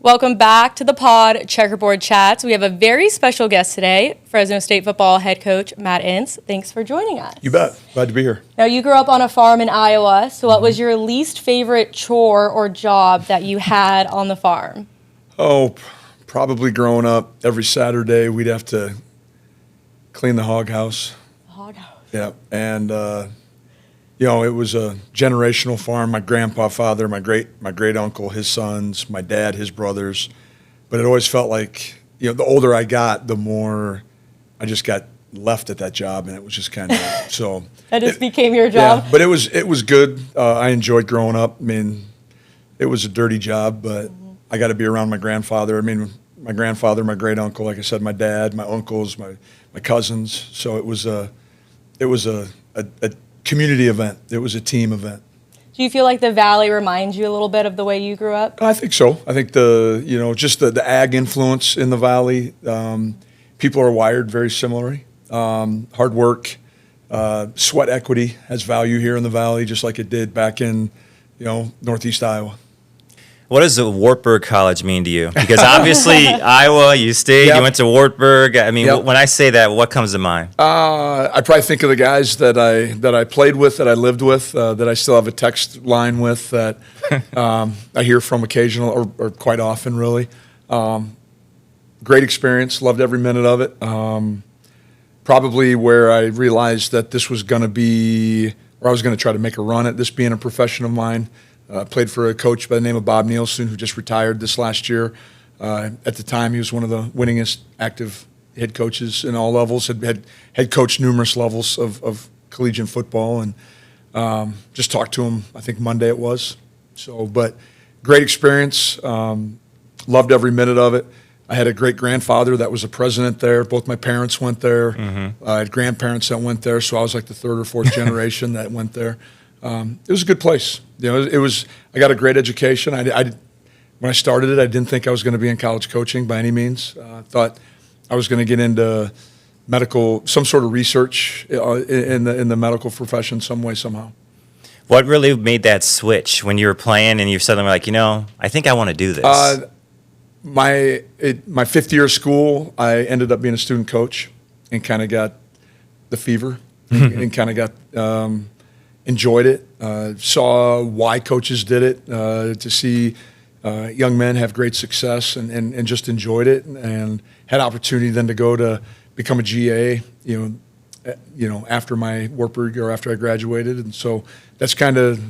Welcome back to the Pawd Checkerboard Chats. We have a very special guest today, Fresno State football head coach Matt Entz. Thanks for joining us. You bet. Glad to be here. Now, you grew up on a farm in Iowa, so what was your least favorite chore or job that you had on the farm? Oh, probably growing up, every Saturday we'd have to clean the hog house. Hog house. Yeah, and it was a generational farm. My grandpa, father, my great uncle, his sons, my dad, his brothers. But it always felt like, the older I got, the more I just got left at that job, and it was just kind of so. That just became your job. Yeah, but it was good. I enjoyed growing up. I mean, it was a dirty job, but I got to be around my grandfather. I mean, my grandfather, my great uncle, like I said, my dad, my uncles, my cousins. So it was a community event. It was a team event. Do you feel like the Valley reminds you a little bit of the way you grew up? I think so. I think just the ag influence in the Valley, people are wired very similarly. Hard work, sweat equity has value here in the Valley, just like it did back in, Northeast Iowa. What does the Wartburg College mean to you? Because obviously Iowa, you stayed, Yep. you went to Wartburg. I mean, Yep. when I say that, what comes to mind? I probably think of the guys that I played with, that I lived with, that I still have a text line with, that I hear from occasionally or quite often, really. Great experience, loved every minute of it. Probably where I realized that this was going to be, or I was going to try to make a run at this being a profession of mine. Played for a coach by the name of Bob Nielsen, who just retired this last year. At the time, he was one of the winningest active head coaches in all levels, had head coached numerous levels of collegiate football, and just talked to him, I think Monday it was. So, but great experience, loved every minute of it. I had a great-grandfather that was a president there. Both my parents went there. I had grandparents that went there, so I was like the third or fourth generation that went there. It was a good place. I got a great education. When I started it, I didn't think I was going to be in college coaching by any means. I thought I was going to get into some sort of research in the medical profession, some way, somehow. What really made that switch when you were playing and you suddenly were like, I think I want to do this? My fifth year of school, I ended up being a student coach and kind of got the fever and kind of got enjoyed it, saw why coaches did it, to see young men have great success, and just enjoyed it, and had opportunity then to go to become a GA, after my Wartburg, or after I graduated. And so that's kind of,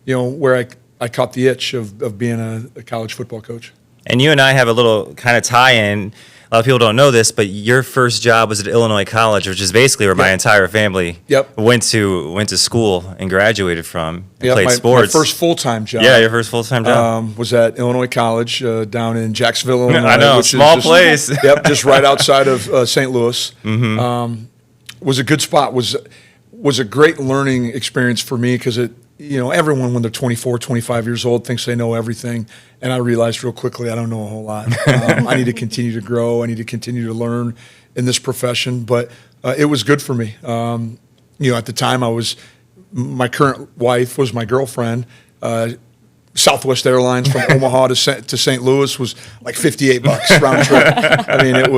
where I caught the itch of being a college football coach. And you and I have a little kind of tie-in. A lot of people don't know this, but your first job was at Illinois College, which is basically where my entire family went to school and graduated from and played sports. My first full-time job. Yeah, your first full-time job. Was at Illinois College down in Jacksonville, Illinois. I know, which small is place. Just right outside of St. Louis. Was a good spot. Was a great learning experience for me because everyone when they're 24, 25 years old thinks they know everything. And I realized real quickly I don't know a whole lot. I need to continue to grow. I need to continue to learn in this profession. But it was good for me. At the time my current wife was my girlfriend. Southwest Airlines from Omaha to St. Louis was like $58 round trip. I mean, it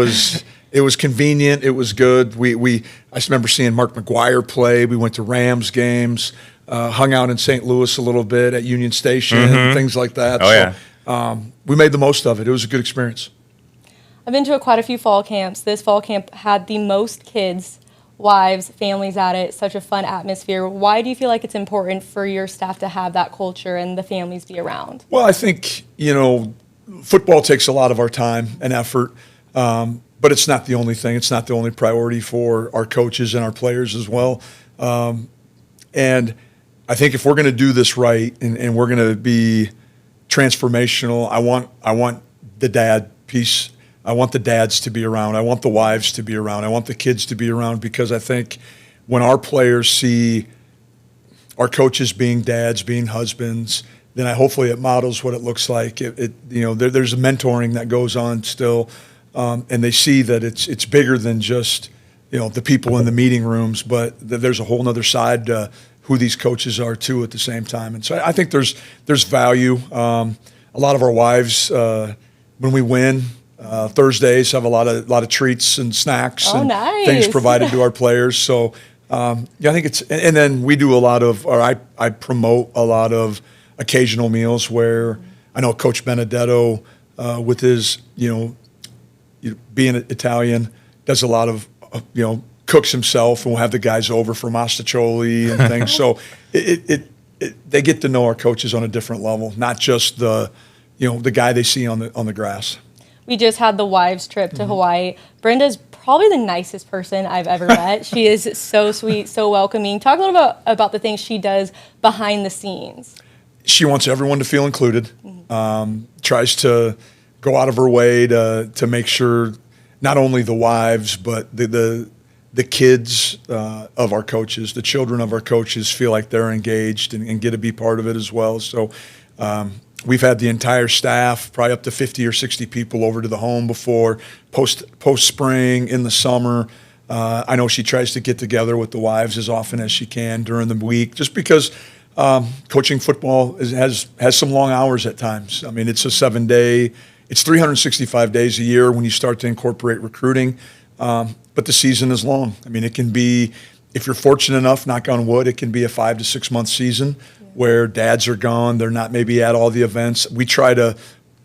was convenient. It was good. I just remember seeing Mark McGuire play. We went to Rams games. Hung out in St. Louis a little bit at Union Station and things like that. We made the most of it. It was a good experience. I've been to quite a few fall camps. This fall camp had the most kids, wives, families at it. Such a fun atmosphere. Why do you feel like it's important for your staff to have that culture and the families be around? Well, I think, football takes a lot of our time and effort, but it's not the only thing. It's not the only priority for our coaches and our players as well. And I think if we're going to do this right and we're going to be transformational, I want the dad piece. I want the dads to be around. I want the wives to be around. I want the kids to be around, because I think when our players see our coaches being dads, being husbands, then hopefully it models what it looks like. There's a mentoring that goes on still, and they see that it's bigger than just the people in the meeting rooms, but there's a whole other side to who these coaches are too at the same time. And so I think there's value. a lot of our wives, when we win, Thursdays have a lot of treats and snacks and nice. things provided to our players. So I think it's, and then we do a lot of, or I promote a lot of occasional meals where I know Coach Benedetto with his, being Italian, does a lot of, cooks himself, and we'll have the guys over for mastacholi and things. So they get to know our coaches on a different level, not just the guy they see on the grass. We just had the wives trip to Hawaii. Brenda's probably the nicest person I've ever met. She is so sweet, so welcoming. Talk a little bit about the things she does behind the scenes. She wants everyone to feel included. Tries to go out of her way to make sure not only the wives but the kids of our coaches, the children of our coaches, feel like they're engaged and get to be part of it as well. So we've had the entire staff, probably up to 50 or 60 people over to the home before, post spring, in the summer. I know she tries to get together with the wives as often as she can during the week, just because coaching football has some long hours at times. I mean, it's a 7-day, it's 365 days a year when you start to incorporate recruiting. But the season is long. I mean, it can be, if you're fortunate enough, knock on wood, it can be a 5 to 6 month season where dads are gone. They're not maybe at all the events. We try to,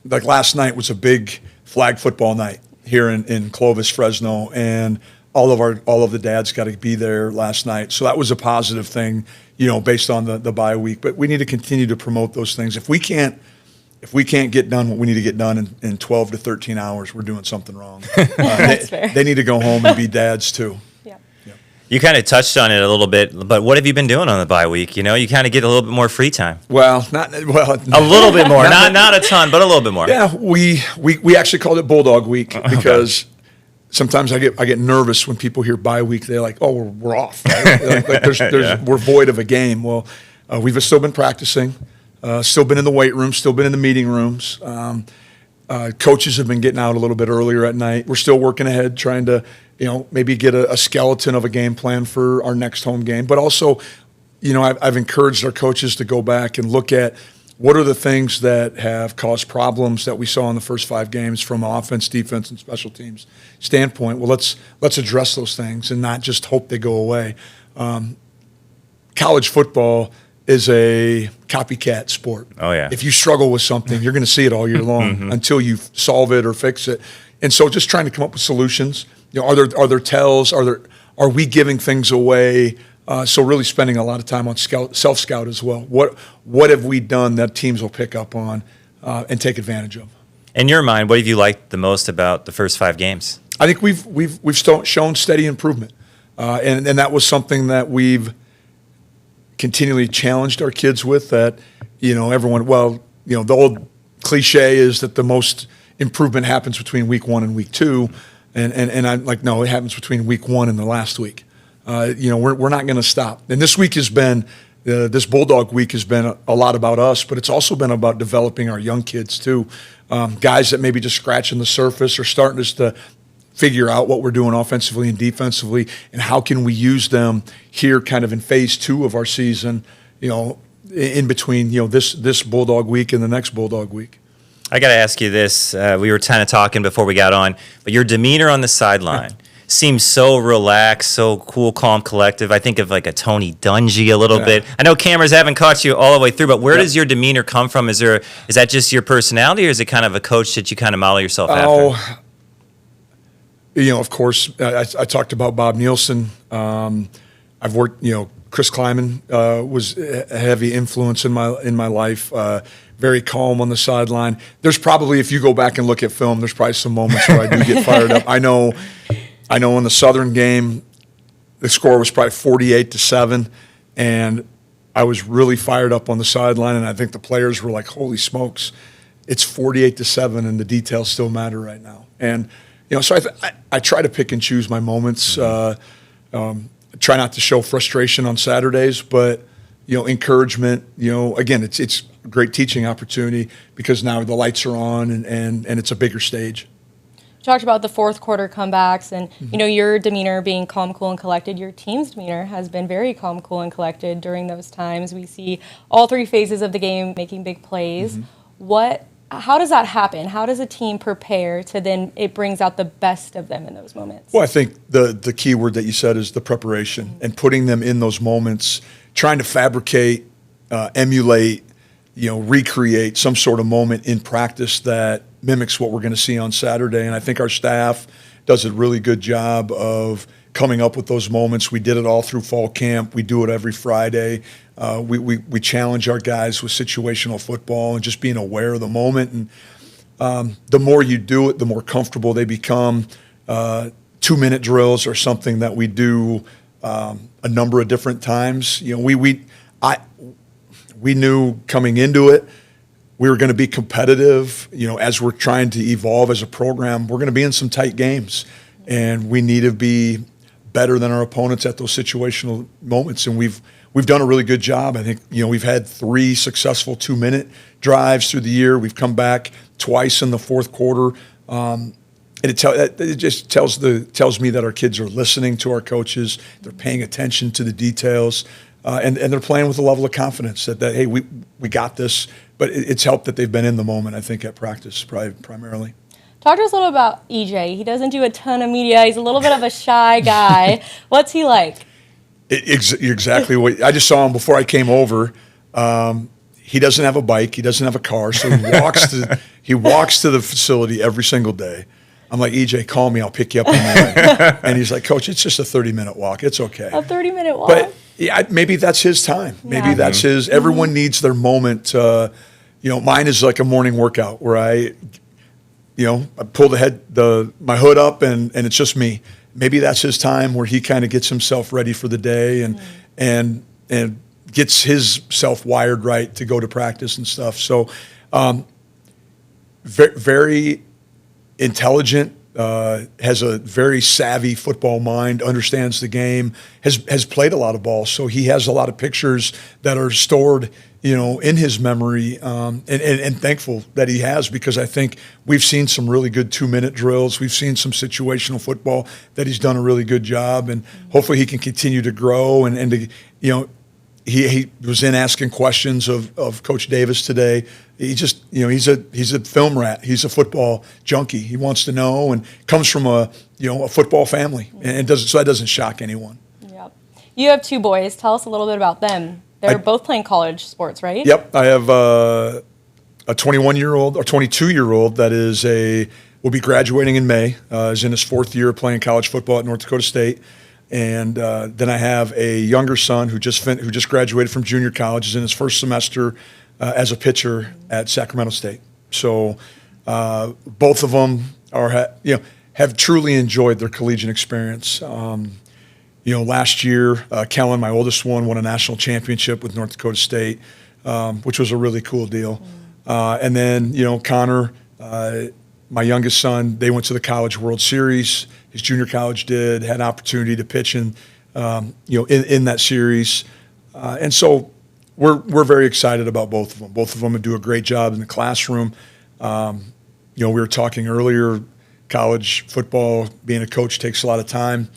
like last night was a big flag football night here in Clovis, Fresno, and all of the dads got to be there last night. So that was a positive thing, based on the bye week. But we need to continue to promote those things. If we can't get done what we need to get done in 12 to 13 hours, we're doing something wrong. That's fair. They need to go home and be dads too. Yeah. You kind of touched on it a little bit, but what have you been doing on the bye week? You kind of get a little bit more free time. A little bit more, not a ton, but a little bit more. Yeah, we actually called it Bulldog week because sometimes I get nervous when people hear bye week. They're like, "Oh, we're off." Right? We're void of a game. Well, we've still been practicing. Still been in the weight room, still been in the meeting rooms. Coaches have been getting out a little bit earlier at night. We're still working ahead, trying to, maybe get a skeleton of a game plan for our next home game. But also, I've encouraged our coaches to go back and look at what are the things that have caused problems that we saw in the first 5 games from an offense, defense, and special teams standpoint. Well, let's address those things and not just hope they go away. College football is a copycat sport. Oh, yeah. If you struggle with something, you're going to see it all year long until you solve it or fix it. And so just trying to come up with solutions. Are there tells? Are we giving things away? So really spending a lot of time on self-scout as well. What have we done that teams will pick up on and take advantage of? In your mind, what have you liked the most about the first 5 games? I think we've shown steady improvement. And that was something that we've continually challenged our kids with, that everyone, the old cliche is that the most improvement happens between week 1 and week 2, and I'm like, no, it happens between week 1 and the last week. We're not going to stop. And this week has been this Bulldog week has been a lot about us, but it's also been about developing our young kids too, guys that maybe just scratching the surface or starting just to figure out what we're doing offensively and defensively, and how can we use them here kind of in phase 2 of our season, in between, this Bulldog week and the next Bulldog week. I got to ask you this. We were kind of talking before we got on, but your demeanor on the sideline seems so relaxed, so cool, calm, collective. I think of like a Tony Dungy a little bit. I know cameras haven't caught you all the way through, but where does your demeanor come from? Is that just your personality, or is it kind of a coach that you kind of model yourself after? Of course, I talked about Bob Nielsen. I've worked, Chris Kleiman was a heavy influence in my life. Very calm on the sideline. There's probably, if you go back and look at film, there's probably some moments where I do get fired up. I know in the Southern game, the score was probably 48-7, and I was really fired up on the sideline, and I think the players were like, "Holy smokes, it's 48-7, and the details still matter right now." And so I try to pick and choose my moments. Try not to show frustration on Saturdays, but encouragement. Again, it's a great teaching opportunity because now the lights are on and it's a bigger stage. You talked about the fourth quarter comebacks and your demeanor being calm, cool, and collected. Your team's demeanor has been very calm, cool, and collected during those times. We see all 3 phases of the game making big plays. What how does that happen? How does a team prepare to then it brings out the best of them in those moments? Well, I think the key word that you said is the preparation and putting them in those moments, trying to fabricate, emulate, recreate some sort of moment in practice that mimics what we're going to see on Saturday. And I think our staff does a really good job of coming up with those moments. We did it all through fall camp. We do it every Friday. We challenge our guys with situational football and just being aware of the moment. And the more you do it, the more comfortable they become. 2-minute drills are something that we do a number of different times. We knew coming into it we were going to be competitive. As we're trying to evolve as a program, we're going to be in some tight games, and we need to be better than our opponents at those situational moments. And we've done a really good job. I think we've had 3 successful 2-minute drives through the year. We've come back twice in the fourth quarter. And it just tells me that our kids are listening to our coaches. They're paying attention to the details, and they're playing with a level of confidence that hey, we got this. But it's helped that they've been in the moment, I think, at practice primarily. Talk to us a little about EJ. He doesn't do a ton of media. He's a little bit of a shy guy. What's he like? Exactly what I just saw him before I came over. He doesn't have a bike. He doesn't have a car, so he walks to the facility every single day. I'm like, EJ, call me. I'll pick you up on the way. And he's like, Coach, it's just a 30-minute walk. It's okay. A 30-minute walk? But yeah, maybe that's his time. Maybe that's his. Everyone needs their moment. Mine is like a morning workout where I pull my hood up and it's just me. Maybe that's his time where he kind of gets himself ready for the day and gets himself wired right to go to practice and stuff. So, very intelligent, has a very savvy football mind, understands the game, has played a lot of ball. So he has a lot of pictures that are stored, in his memory, and thankful that he has, because I think we've seen some really good 2-minute drills. We've seen some situational football that he's done a really good job, and hopefully he can continue to grow and to, He was in asking questions of Coach Davis today. He just, he's a film rat. He's a football junkie. He wants to know and comes from a football family, and so that doesn't shock anyone. Yep. You have 2 boys. Tell us a little bit about them. They're both playing college sports, right? Yep. I have a 21-year-old or 22-year-old that will be graduating in May. Is in his 4th year playing college football at North Dakota State. And then I have a younger son who just graduated from junior college, is in his 1st semester as a pitcher at Sacramento State. So both of them have truly enjoyed their collegiate experience. Last year, Kellen, my oldest one, won a national championship with North Dakota State, which was a really cool deal. And then Connor, my youngest son, they went to the College World Series. His junior college had opportunity to pitch in that series, and so we're very excited about both of them. Both of them do a great job in the classroom. We were talking earlier, college football, being a coach takes a lot of time.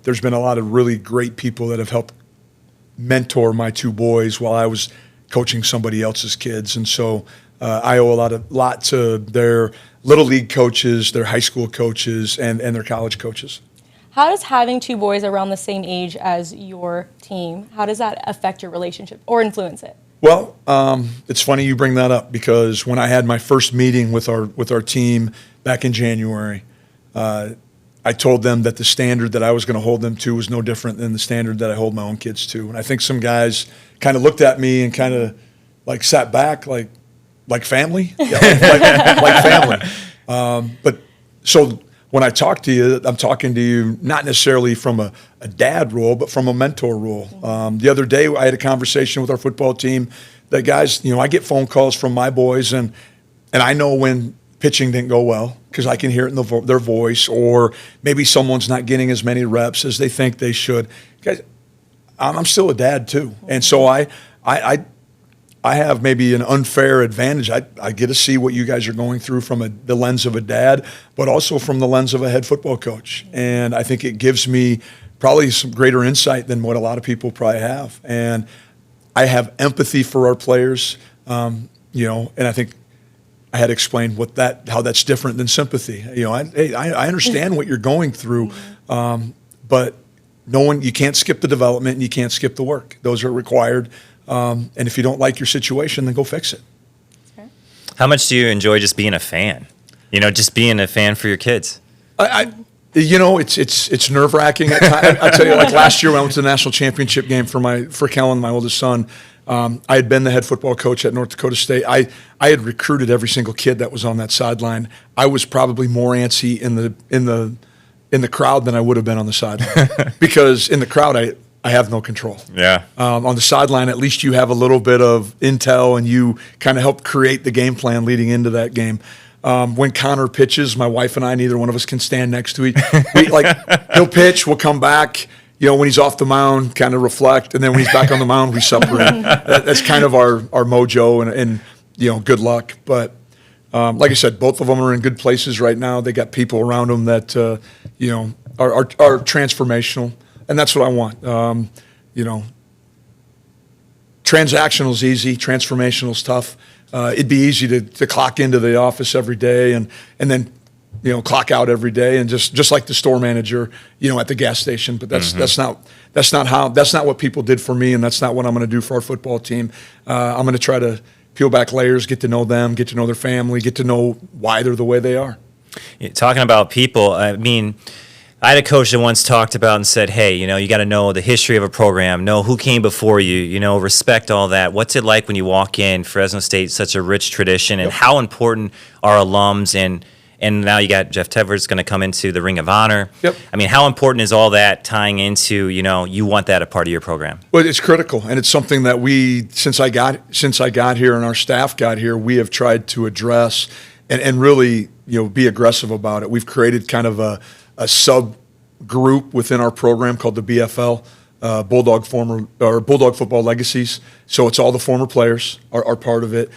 There's been a lot of really great people that have helped mentor my 2 boys while I was coaching somebody else's kids, and so I owe a lot to their little league coaches, their high school coaches, and their college coaches. How does having 2 boys around the same age as your team, how does that affect your relationship or influence it? Well, it's funny you bring that up, because when I had my first meeting with our team back in January, I told them that the standard that I was going to hold them to was no different than the standard that I hold my own kids to. And I think some guys kind of looked at me and kind of like sat back like family? Yeah, like family. But so when I talk to you, I'm talking to you not necessarily from a dad role, but from a mentor role. The other day, I had a conversation with our football team that, guys, I get phone calls from my boys, and I know when pitching didn't go well, because I can hear it in their voice, or maybe someone's not getting as many reps as they think they should. Guys, I'm still a dad too, and so I have maybe an unfair advantage. I get to see what you guys are going through from the lens of a dad, but also from the lens of a head football coach. And I think it gives me probably some greater insight than what a lot of people probably have. And I have empathy for our players, and I think I had to explain how that's different than sympathy. I understand what you're going through, but you can't skip the development and you can't skip the work. Those are required. And if you don't like your situation, then go fix it. Okay. How much do you enjoy just being a fan? Just being a fan for your kids. It's nerve wracking at times. I tell you, like last year when I went to the national championship game for Kellen, my oldest son. I had been the head football coach at North Dakota State. I had recruited every single kid that was on that sideline. I was probably more antsy in the crowd than I would have been on the sideline because in the crowd I have no control. Yeah. On the sideline, at least you have a little bit of intel and you kind of help create the game plan leading into that game. When Connor pitches, my wife and I, neither one of us can stand next to each. He'll pitch, we'll come back. When he's off the mound, kind of reflect, and then when he's back on the mound, we separate. That's kind of our mojo, and good luck. But like I said, both of them are in good places right now. They got people around them that are transformational, and that's what I want. Transactional is easy, transformational is tough. It'd be easy to clock into the office every day and then clock out every day, and just like the store manager, at the gas station. But that's not what people did for me, and that's not what I'm going to do for our football team. I'm going to try to peel back layers, get to know them, get to know their family, get to know why they're the way they are. Talking about people, I mean, I had a coach that once talked about and said, hey, you got to know the history of a program, know who came before you, respect all that. What's it like when you walk in? Fresno State, such a rich tradition, and how important are alums, and now you got Jeff Tedford's going to come into the Ring of Honor. Yep. I mean, how important is all that tying into, you want that a part of your program? Well, it's critical, and it's something that since I got here and our staff got here, we have tried to address and really, be aggressive about it. We've created kind of a sub-group within our program called the BFL, Bulldog Football Legacies. So it's all the former players are part of it.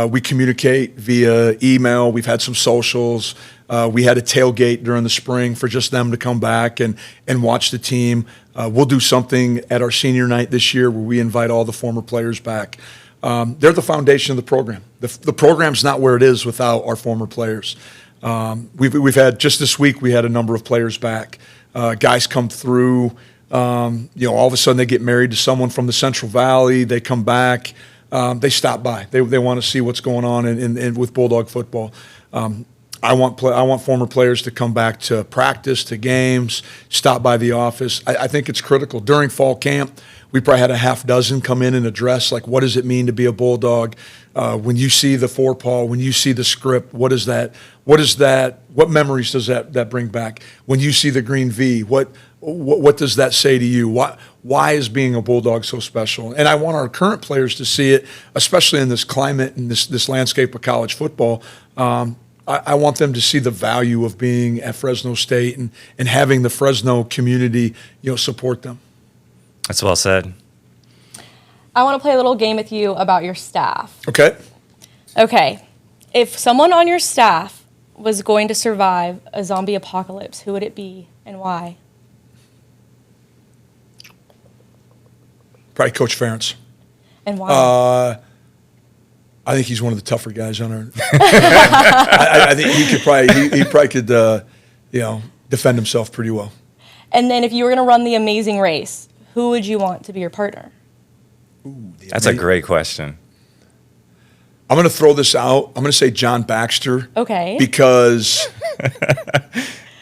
We communicate via email. We've had some socials. We had a tailgate during the spring for just them to come back and watch the team. We'll do something at our senior night this year where we invite all the former players back. They're the foundation of the program. The program's not where it is without our former players. We've had, just this week, we had a number of players back. Guys come through, all of a sudden they get married to someone from the Central Valley. They come back. They stop by. They want to see what's going on with Bulldog football. I want former players to come back to practice, to games, stop by the office. I think it's critical. During fall camp, we probably had a half dozen come in and address, like, what does it mean to be a Bulldog? When you see the forepaw, when you see the script, what memories does that bring back? When you see the green V, what does that say to you? Why is being a Bulldog so special? And I want our current players to see it, especially in this climate and this landscape of college football. I want them to see the value of being at Fresno State and having the Fresno community, support them. That's well said. I want to play a little game with you about your staff. Okay. If someone on your staff was going to survive a zombie apocalypse, who would it be and why? Probably Coach Ferentz. And why? I think he's one of the tougher guys on earth. I think he probably could defend himself pretty well. And then if you were going to run the Amazing Race, who would you want to be your partner? Ooh, that's a great question. I'm going to throw this out. I'm going to say John Baxter. Okay. Because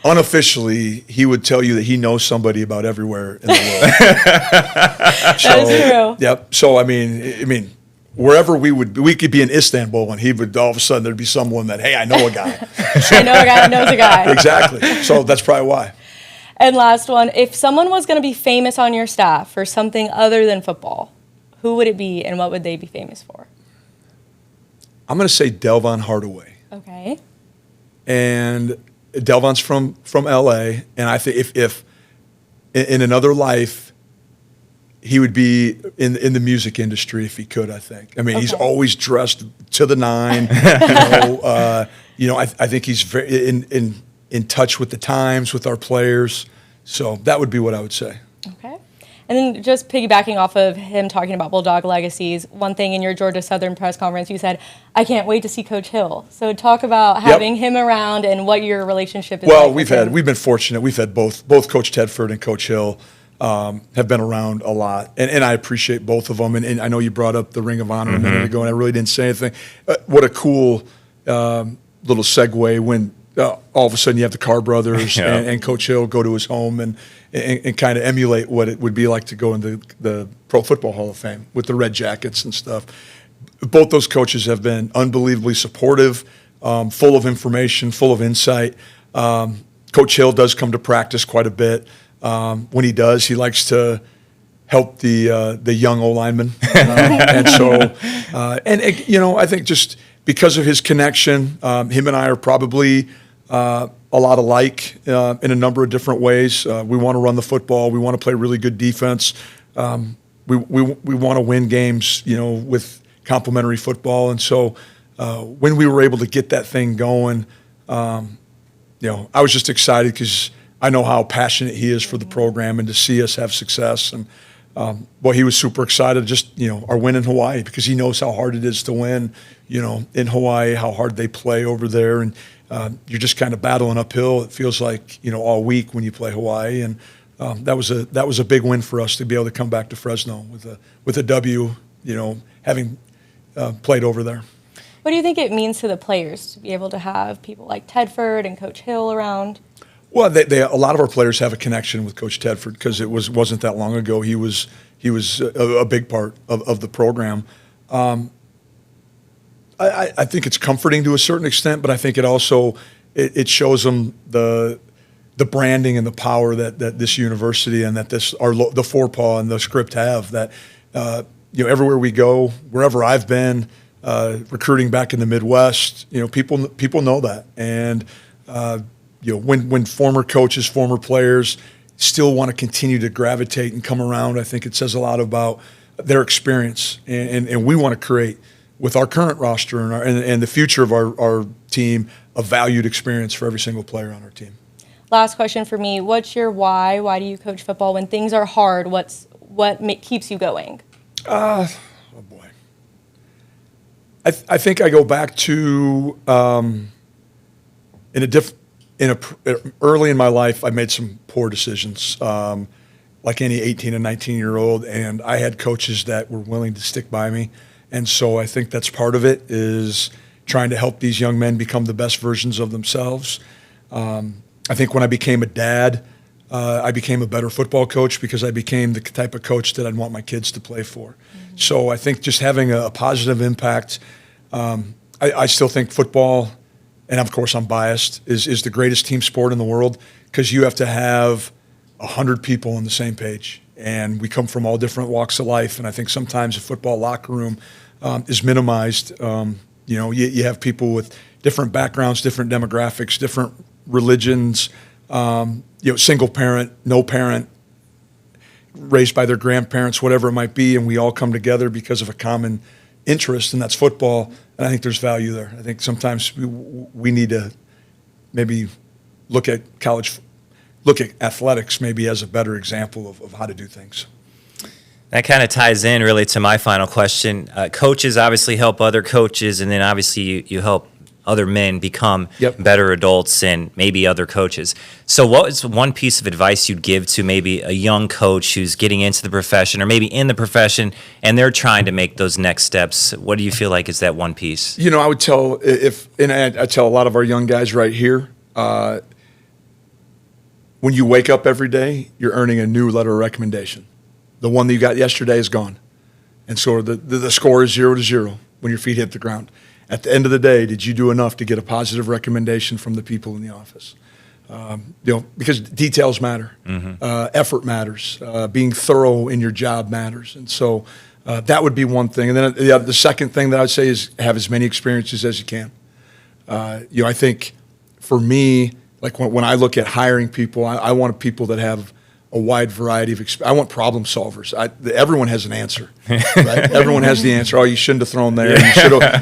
unofficially, he would tell you that he knows somebody about everywhere in the world. That is true. Yep. So I mean, wherever we could be in Istanbul, and he would all of a sudden there'd be someone that, hey, I know a guy. I know a guy that knows a guy. Exactly. So that's probably why. And last one, if someone was going to be famous on your staff for something other than football, who would it be and what would they be famous for? I'm going to say Delvon Hardaway. Okay. And Delvon's from LA, and I think if in another life, he would be in the music industry if he could, I think. I mean, he's always dressed to the nine. I think he's very in touch with the times, with our players. So that would be what I would say. Okay. And then just piggybacking off of him talking about Bulldog legacies, one thing in your Georgia Southern press conference, you said, I can't wait to see Coach Hill. So talk about having him around and what your relationship is well, like. We've been fortunate. We've had both Coach Tedford and Coach Hill have been around a lot. And I appreciate both of them. And I know you brought up the Ring of Honor a minute ago, and I really didn't say anything. What a cool little segue when all of a sudden you have the Carr brothers and Coach Hill go to his home and kind of emulate what it would be like to go into the Pro Football Hall of Fame with the red jackets and stuff. Both those coaches have been unbelievably supportive, full of information, full of insight. Coach Hill does come to practice quite a bit. When he does, he likes to help the young O-linemen. And so, I think just because of his connection, him and I are probably a lot alike in a number of different ways. We want to run the football. We want to play really good defense. We want to win games, with complementary football. And so when we were able to get that thing going, I was just excited because I know how passionate he is for the program and to see us have success. And he was super excited just, our win in Hawaii because he knows how hard it is to win, in Hawaii, how hard they play over there. And you're just kind of battling uphill. It feels like, all week when you play Hawaii. And that was a big win for us to be able to come back to Fresno with a W, having played over there. What do you think it means to the players to be able to have people like Tedford and Coach Hill around? Well, a lot of our players have a connection with Coach Tedford because it wasn't that long ago. He was a big part of the program. I think it's comforting to a certain extent, but I think it also it shows them the branding and the power that this university and that the 4PAW and the script have. That everywhere we go, wherever I've been, recruiting back in the Midwest, people know that. And when former coaches, former players still want to continue to gravitate and come around, I think it says a lot about their experience. And we want to create, with our current roster and the future of our team, a valued experience for every single player on our team. Last question for me. What's your why? Why do you coach football when things are hard? What keeps you going? Oh, boy. I think I go back to early in my life, I made some poor decisions, like any 18 and 19-year-old, and I had coaches that were willing to stick by me. And so I think that's part of it, is trying to help these young men become the best versions of themselves. I think when I became a dad, I became a better football coach because I became the type of coach that I'd want my kids to play for. Mm-hmm. So I think just having a positive impact, I still think football, and of course I'm biased, is the greatest team sport in the world because you have to have 100 people on the same page. And we come from all different walks of life, and I think sometimes a football locker room is minimized. You have people with different backgrounds, different demographics, different religions, single parent, no parent, raised by their grandparents, whatever it might be, and we all come together because of a common interest, and that's football. And I think there's value there. I think sometimes we need to maybe look at athletics maybe as a better example of how to do things. That kind of ties in really to my final question. Coaches obviously help other coaches, and then obviously you help other men become better adults and maybe other coaches. So what is one piece of advice you'd give to maybe a young coach who's getting into the profession or maybe in the profession and they're trying to make those next steps? What do you feel like is that one piece? I would tell I tell a lot of our young guys right here, when you wake up every day, you're earning a new letter of recommendation. The one that you got yesterday is gone. And so the score is 0-0 when your feet hit the ground. At the end of the day, did you do enough to get a positive recommendation from the people in the office? Because details matter. Mm-hmm. Effort matters. Being thorough in your job matters. And so that would be one thing. And then the second thing that I would say is have as many experiences as you can. I think for me, like when I look at hiring people, I want people that have a wide variety of experience. I want problem solvers. Everyone has an answer, right? Everyone has the answer. Oh, you shouldn't have thrown there. You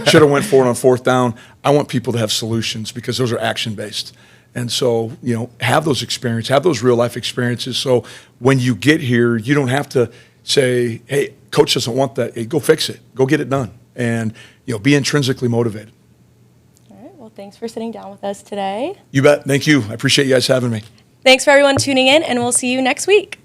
should have went for it on fourth down. I want people to have solutions because those are action-based. And so, have those experiences, have those real life experiences. So when you get here, you don't have to say, hey, coach doesn't want that. Hey, go fix it. Go get it done. And, be intrinsically motivated. All right. Well, thanks for sitting down with us today. You bet. Thank you. I appreciate you guys having me. Thanks for everyone tuning in, and we'll see you next week.